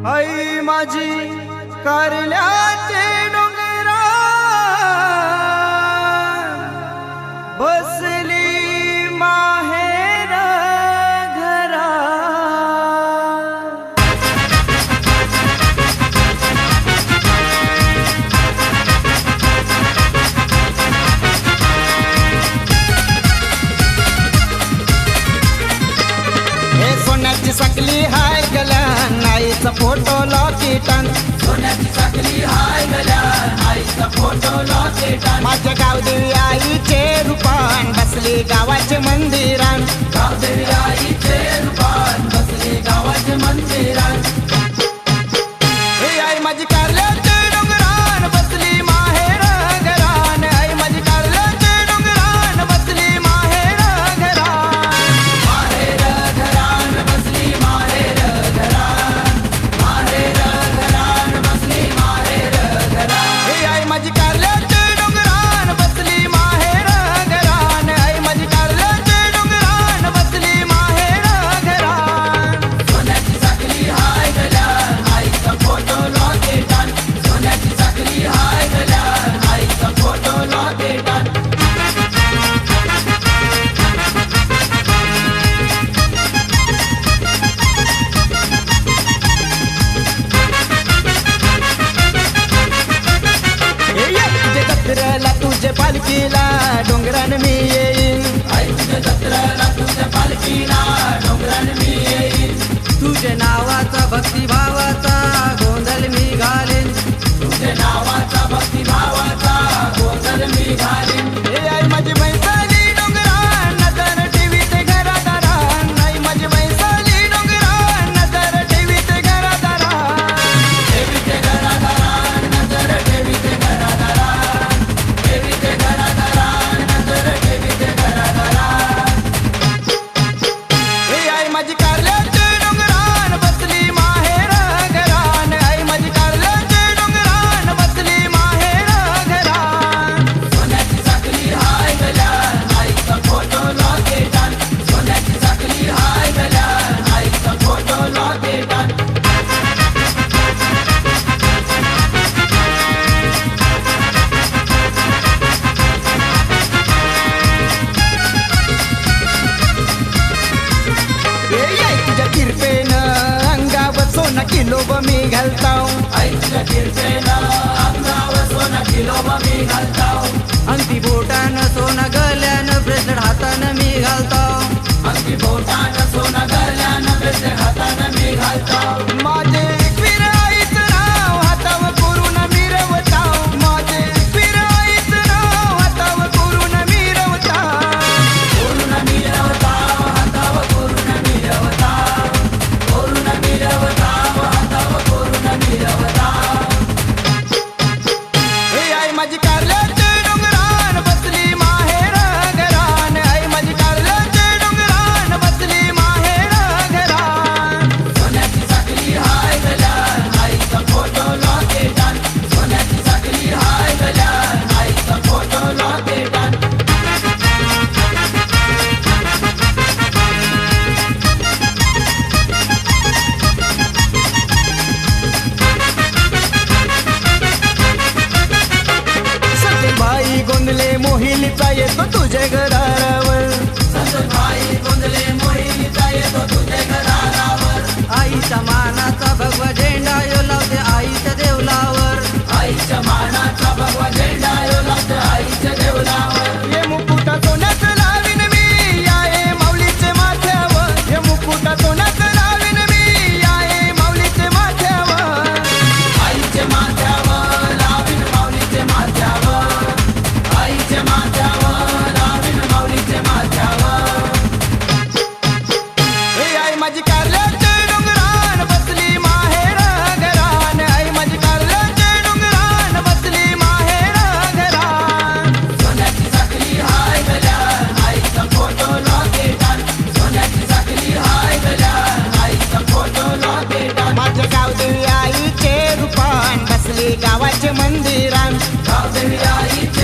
आई माझी कारल्याचे डोंगरा बसली माहेर घरा। हे सोन्याची सकली हाय गलन आईचा फोटो लॉकेटन, सोन्याची साखली हाय गल्या आईचा फोटो लॉकेटन। माझ्या गावदेवी आईचे रूपान बसली गावाचे मंदिरान, गावदेवी आईचे रूपान बसली गावाचे मंदिरान। हे आई माझी कारल्याचे डोंगरान बसली माहेर घरान, आई माझी कारल्याचे डोंगरान बसली माहेर घरान। माहेर घरान बसली माहेर घरान, माहेर घरान बसली माहेर घरान। हे आई माझी कारल्याचे डोंगरान बसली माहेर घरान, आई माझी कारल्याचे डोंगरान बसली माहेर घरान। सोन्याची साखली हाय गल्या आईचा फोटो लॉकेटन, सोन्याची साखली हाय गल्या आईचा फोटो लॉकेटन। तुझे जत्रेला तुझे पालखीला डोंगरान मी येईन, आई तुझ्या जत्रेला तुझ्या पालखीला डोंगरान मी येईन। तुझे नावाचा भक्तिभावाचा गोंधळ मी घालेन, तुझे नावाचा भक्तिभावाचा गोंधळ मी घालीन। हे आई माझी मैसाली डोंगरान नजर ठेवीते घरादारान, आई माझी मैसाली डोंगरान नजर ठेवीते घरादारान। ठेवीते घरादारान नजर ठेवीते घरादारान, ठेवीते घरादारान नजर ठेवीते घरादारान। हे आई माझी कारल्याचे डोंगरान बसली माहेर घरान, आई माझी कारल्याचे डोंगरान बसली माहेर घरान। सोन्याची साखली हाय गल्या आईचा फोटो लॉकेटन, सोन्याची साखली हाय गल्या आईचा फोटो लॉकेटन। हे आई तुझ्या किरपेनं अंगावर सोना किलोब मी घालताव, आई तुझ्या किरपेनं अंगावर सोनं किलोबा मी घालताव, अंगठी बोटानं सोनं गल्यानं ब्रेसलेट हातानं मी घालतो, अंगी बोटानं सोनं गळ्यानं ब्रेसलेट हातानं मी घालताव। माझे एकवीर आईचं नाव हातावर करून मिरवताव, माझे एकवीर आईचं नाव हातावर करून मिरवताव। करून मिरवताव हातावर करून मिरवताव, करून मिरवताव हातावर करून मिरवताव। हे आई माझी कारल्याचे डोंगरान बसली माहेर घरान, आई माझी कारल्याचे डोंगरान बसली माहेर घरान। सोन्याची साखली हाय गल्या आईचा फोटो लॉकेटन, सोन्याची साखली हाय गल्या आईचा फोटो लॉकेटन। सत्यबाई गोंदले मोहिलीचा येतो तुझ्या घरावर, संतबाई गोंधळे मोहिनीचा येतो तुझे घरावर, आईच्या मानाचा भगवा झेंडा यो लावते आईच्या देवलावर, आईच्या मानाचा भगवा झेंडा यो लावते आईच्या देवलावर। हे मुकुटा सोन्याचं लावीन मी आहे माऊलीचे माथ्यावर, हे मुकुटा सोन्याचं लावीन मी आहे माऊलीचे माथ्यावर। आईचे माथ्यावर लावीन माऊलीचे माथ्यावर, आईचे माथ्यावर लावीन माऊलीचे माथ्यावर। हे आई माझी कारल्याचे डोंगरान बसली माहेर घरान, आई माझी कारल्याचे डोंगरान बसली माहेर घरान। सोन्याची साखली हाय गल्या आईचा फोटो लॉकेटन, सोन्याची साखली हाय गल्या आईचा फोटो लॉकेटन। माझ्या गावदेवी आईचे रूपान बसली गावाचे मंदिरान, गावदेवी आईचे